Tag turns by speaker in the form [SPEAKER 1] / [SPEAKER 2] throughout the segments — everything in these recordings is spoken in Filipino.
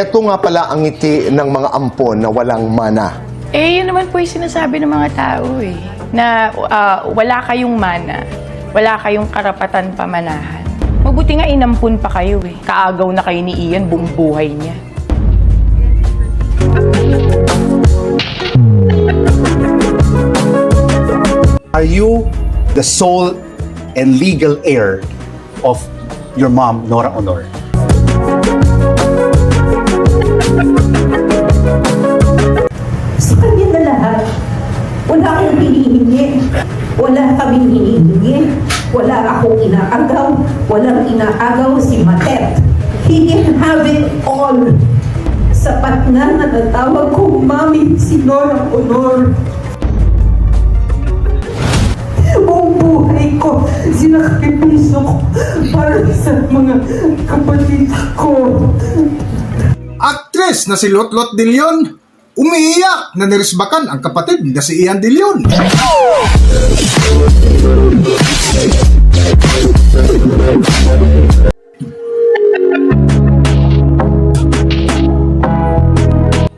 [SPEAKER 1] Eto nga pala ang ngiti ng mga ampon na walang mana.
[SPEAKER 2] Eh, yun naman po yung sinasabi ng mga tao eh. Na wala kayong mana, wala kayong karapatan pamanahan. Mabuti nga inampun pa kayo eh. Kaagaw na kayo ni Ian buong buhay niya.
[SPEAKER 3] Are you the sole and legal heir of your mom, Nora Honor?
[SPEAKER 4] Sa kanya na lahat. Wala akong hinihingi. Wala kaming hinihingi. Wala akong inaagaw. Walang inaagaw si Matet. He can have it all. Sapat na natatawag kong mami si Nora Honor. Buong buhay ko, sinakripiso ko para sa mga kapatid ko.
[SPEAKER 5] Aktres na si Lotlot De Leon, umiiyak na nirisbakan ang kapatid na si Ian De Leon.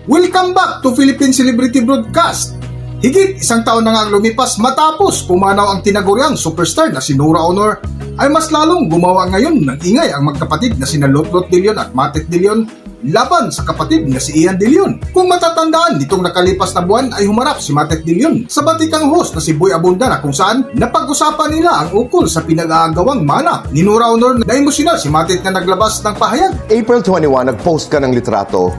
[SPEAKER 5] Welcome back to Philippine Celebrity Broadcast. Higit isang taon na nga ang lumipas matapos pumanaw ang tinaguriang superstar na si Nora Honor, ay mas lalong gumawa ngayon ng ingay ang magkapatid na sina Lotlot De Leon at Matet De Leon laban sa kapatid na si Ian De Leon. Kung matatandaan, nitong nakalipas na buwan ay humarap si Matet De Leon sa batikang host na si Boy Abunda na kung saan napag-usapan nila ang ukol sa pinag-aagawang mana ni Nora Honor. Na emosyonal si Matet na naglabas ng pahayag.
[SPEAKER 1] April 21, nag-post ka ng litrato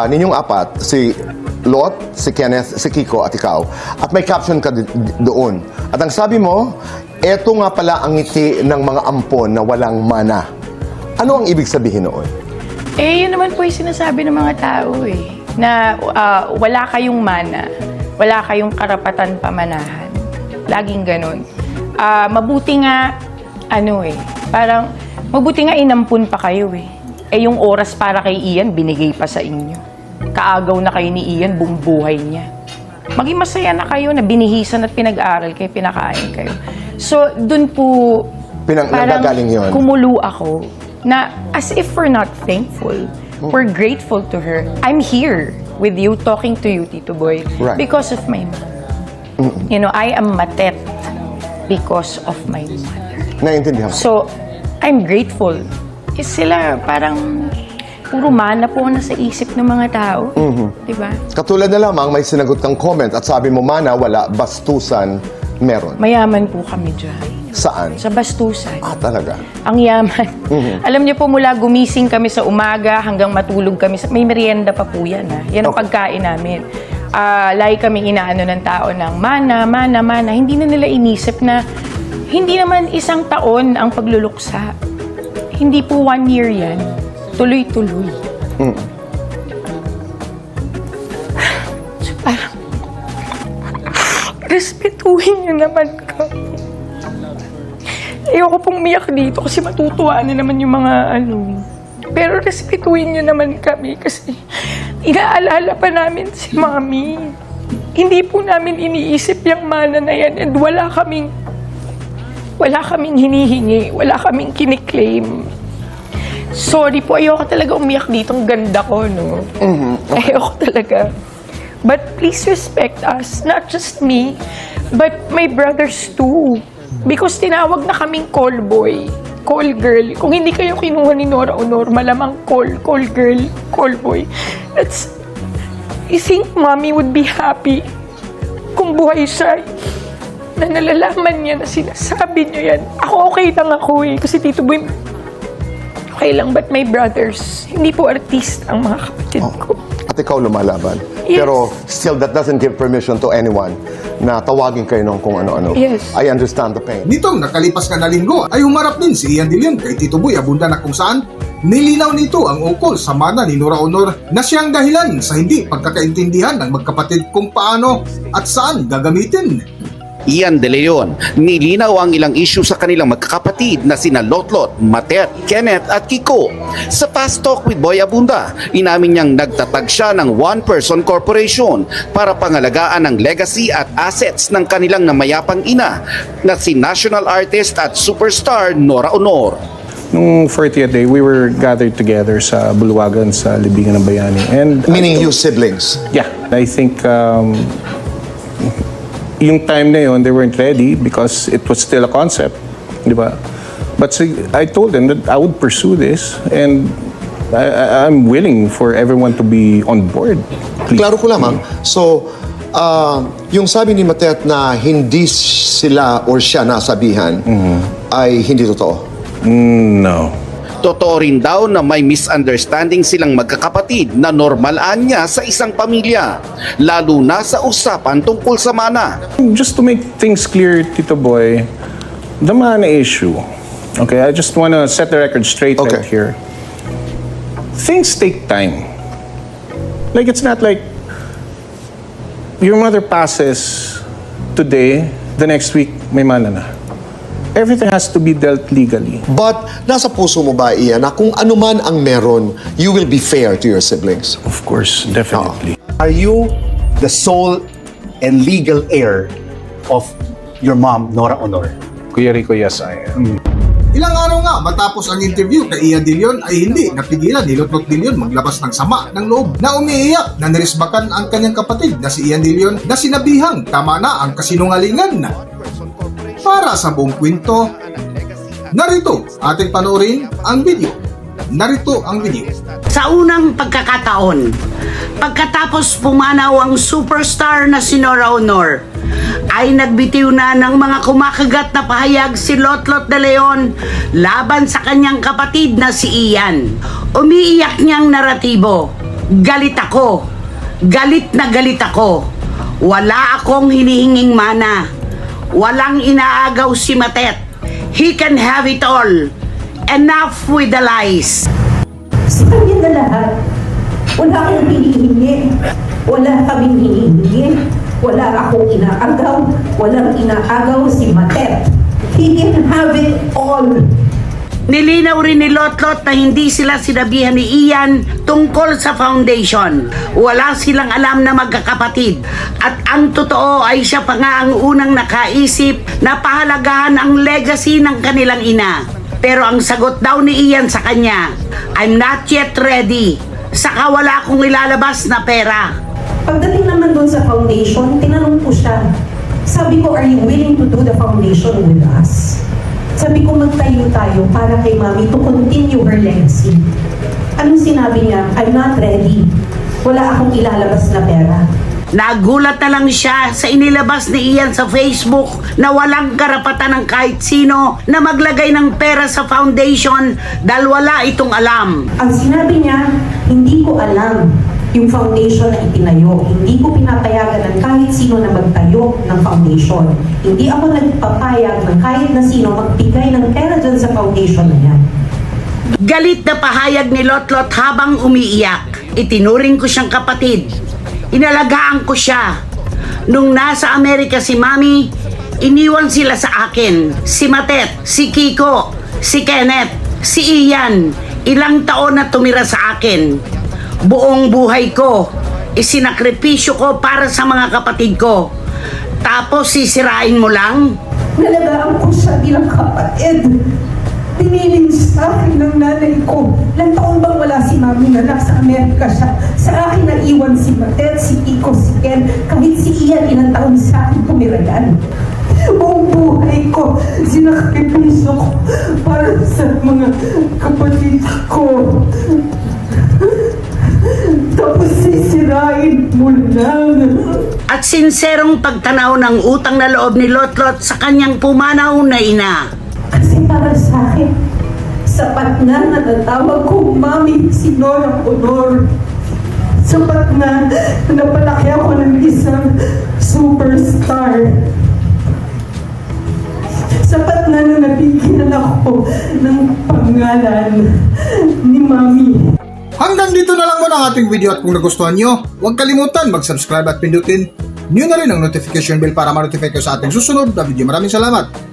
[SPEAKER 1] ninyong apat, si Lot, si Kenneth, si Kiko at ikaw. At may caption ka doon. At ang sabi mo, eto nga pala ang ngiti ng mga ampon na walang mana. Ano ang ibig sabihin noon?
[SPEAKER 2] Eh, yun naman po yung sinasabi ng mga tao eh. Na wala kayong mana, wala kayong karapatan pamanahan. Laging ganun. Mabuti nga, parang, mabuti nga inampun pa kayo eh. Eh, yung oras para kay Ian, binigay pa sa inyo. Kaagaw na kayo ni Ian buong buhay niya. Maging masaya na kayo na binihisan at pinag-aral kayo, pinakain kayo. So, dun po, parang
[SPEAKER 1] yun.
[SPEAKER 2] kumulo ako na as if we're not thankful, we're grateful to her. I'm here with you, talking to you, Tito Boy,
[SPEAKER 1] Right.
[SPEAKER 2] because of my mom. You know, I am Matet because of my mother.
[SPEAKER 1] Naiintindihan ko.
[SPEAKER 2] So, I'm grateful. Sila parang puro mana po na sa isip ng mga tao. Diba?
[SPEAKER 1] Katulad na lamang, may sinagot kang comment at sabi mo, mana, wala, bastusan, meron.
[SPEAKER 2] Mayaman po kami dyan.
[SPEAKER 1] Saan?
[SPEAKER 2] Sa bastusan.
[SPEAKER 1] Talaga?
[SPEAKER 2] Ang yaman. Alam niyo po, mula gumising kami sa umaga hanggang matulog kami, may merienda pa po yan. Yan ang pagkain namin. Lagi kami inaano ng tao ng mana. Hindi na nila inisip na hindi naman isang taon ang pagluluksa. Hindi po 1 year yan. Tuloy-tuloy. So, parang, respetuhin niyo naman kami. Ayoko pong umiyak dito kasi matutuwa na naman yung mga Pero respetuhin niyo naman kami kasi inaalala pa namin si Mami. Hindi po namin iniisip yung mana na yan and wala kaming hinihingi, wala kaming kiniklaim. Sorry po, ayoko talaga umiyak dito. Ang ganda ko, no? Okay. Ayoko talaga. But please respect us. Not just me, but my brothers too. Because tinawag na kaming call boy, call girl. Kung hindi kayo kinuha ni Nora Honor, malamang call girl, call boy. I think Mommy would be happy kung buhay siya na nalalaman niya na sinasabi niyo yan. Ako okay lang ako eh. Kasi Tito Boy, okay lang. But my brothers, hindi po artist ang mga kapatid ko.
[SPEAKER 1] At ikaw lumalaban.
[SPEAKER 2] Yes.
[SPEAKER 1] Pero still, that doesn't give permission to anyone na tawagin kayo ng kung ano-ano.
[SPEAKER 2] Yes.
[SPEAKER 1] I understand the pain.
[SPEAKER 5] Nitong nakalipas ka na linggo ay humarap din si Ian De Leon kay Tito Boy Abunda na kung saan nilinaw nito ang ukol sa mana ni Nora Honor na siyang dahilan sa hindi pagkakaintindihan ng magkapatid kung paano at saan gagamitin.
[SPEAKER 6] Ian De Leon, nilinaw ang ilang issue sa kanilang magkakapatid na sina Lotlot, Matet, Kenneth at Kiko. Sa Fast Talk with Boy Abunda, inamin niyang nagtatag siya ng one-person corporation para pangalagaan ang legacy at assets ng kanilang namayapang ina na si national artist at superstar Nora Honor.
[SPEAKER 7] nung 40th day, we were gathered together sa Bulwagan, sa Libingan ng Bayani. And
[SPEAKER 1] Meaning you siblings.
[SPEAKER 7] yeah, I think yung time na yun, they weren't ready because it was still a concept, di ba? But I told them that I would pursue this and I'm willing for everyone to be on board. Please.
[SPEAKER 1] Klaro ko lamang. So, yung sabi ni Matet na hindi sila or siya nasabihan ay hindi totoo.
[SPEAKER 7] No.
[SPEAKER 6] Totoo rin daw na may misunderstanding silang magkakapatid na normalan niya sa isang pamilya, lalo na sa usapan tungkol sa mana.
[SPEAKER 7] Just to make things clear, Tito Boy, the mana issue, okay, I just want to set the record straight
[SPEAKER 1] Okay.
[SPEAKER 7] right here. Things take time. Like, it's not like your mother passes today, the next week, may mana na. Everything has to be dealt legally.
[SPEAKER 1] But nasa puso mo ba, Ian, na kung ano man ang meron, you will be fair to your siblings?
[SPEAKER 7] Of course, definitely.
[SPEAKER 3] Are you the sole and legal heir of your mom, Nora Honor?
[SPEAKER 7] Kuya Rico, yes, I am.
[SPEAKER 5] Ilang araw nga matapos ang interview kay Ian De Leon ay hindi napigilan ni Lotlot De Leon maglabas ng sama ng loob na umiiyak na nirisbakan ang kanyang kapatid na si Ian De Leon na sinabihang tama na ang kasinungalingan. Para sa buong kwento, narito ating panoorin ang video. Narito ang video.
[SPEAKER 8] Sa unang pagkakataon, pagkatapos pumanaw ang superstar na si Nora Honor, ay nagbitiw na ng mga kumakagat na pahayag si Lotlot De Leon laban sa kanyang kapatid na si Ian. Umiiyak niyang naratibo, galit ako, galit na galit ako, wala akong hinihinging mana, walang inaagaw si Matet, he can have it all, enough with the lies.
[SPEAKER 4] Sa kanya na lahat. Wala akong hinihingi. Wala kaming hinihingi. Wala akong inaagaw. Walang inaagaw si Matet. He can have it all.
[SPEAKER 8] Nilinaw rin ni Lotlot na hindi sila sinabihan ni Ian tungkol sa foundation. Wala silang alam na magkakapatid. At ang totoo ay siya pa nga ang unang nakaisip na pahalagahan ang legacy ng kanilang ina. Pero ang sagot daw ni Ian sa kanya, I'm not yet ready. Saka wala akong ilalabas na pera.
[SPEAKER 4] Pagdating naman doon sa foundation, tinanong ko siya. Sabi ko, are you willing to do the foundation with us? Sabi ko, magtayo tayo para kay Mami to continue her legacy. Anong sinabi niya? I'm not ready. Wala akong ilalabas na pera.
[SPEAKER 8] Nagulat na lang siya sa inilabas ni Ian sa Facebook na walang karapatan ng kahit sino na maglagay ng pera sa foundation dahil wala itong alam.
[SPEAKER 4] Ang sinabi niya, hindi ko alam yung foundation na itinayo. Hindi ko pinapayagan ng kahit sino na magtayo ng foundation. Hindi ako nagpapayag ng kahit na sino magbigay ng pera dyan sa foundation na yan.
[SPEAKER 8] Galit na pahayag ni Lotlot habang umiiyak. Itinuring ko siyang kapatid. Inalagaan ko siya. Nung nasa Amerika si Mami, iniwan sila sa akin. Si Matet, si Kiko, si Kenneth, si Ian. Ilang taon na tumira sa akin. Buong buhay ko, isinakripisyo ko para sa mga kapatid ko. Tapos sisirain mo lang?
[SPEAKER 4] Nalagaan ko siya bilang kapatid. Piniling sa akin ng nanay ko. Ilang taon bang wala si Mami na nasa Amerika siya? Sa akin naiwan si Matet, si Kiko, si Ken, kahit si Ian, ilang taon sa akin tumira yan. Buong buhay ko, sinakripisyo ko para sa mga kapatid ko. Tapos sisirain mo lang.
[SPEAKER 8] At sinserong pagtanaw ng utang na loob ni Lotlot sa kanyang pumanaw na ina.
[SPEAKER 4] Kasi para sa akin, sapat na natatawag ko Mami si Nora Honor. Sapat na napalaki ako ng isang superstar. Sapat na nabigyan ako ng pangalan ni Mami.
[SPEAKER 5] Hanggang dito na lang muna ang ating video at kung nagustuhan nyo, huwag kalimutan mag-subscribe at pindutin nyo na rin ang notification bell para ma-notify kayo sa ating susunod na video. Maraming salamat!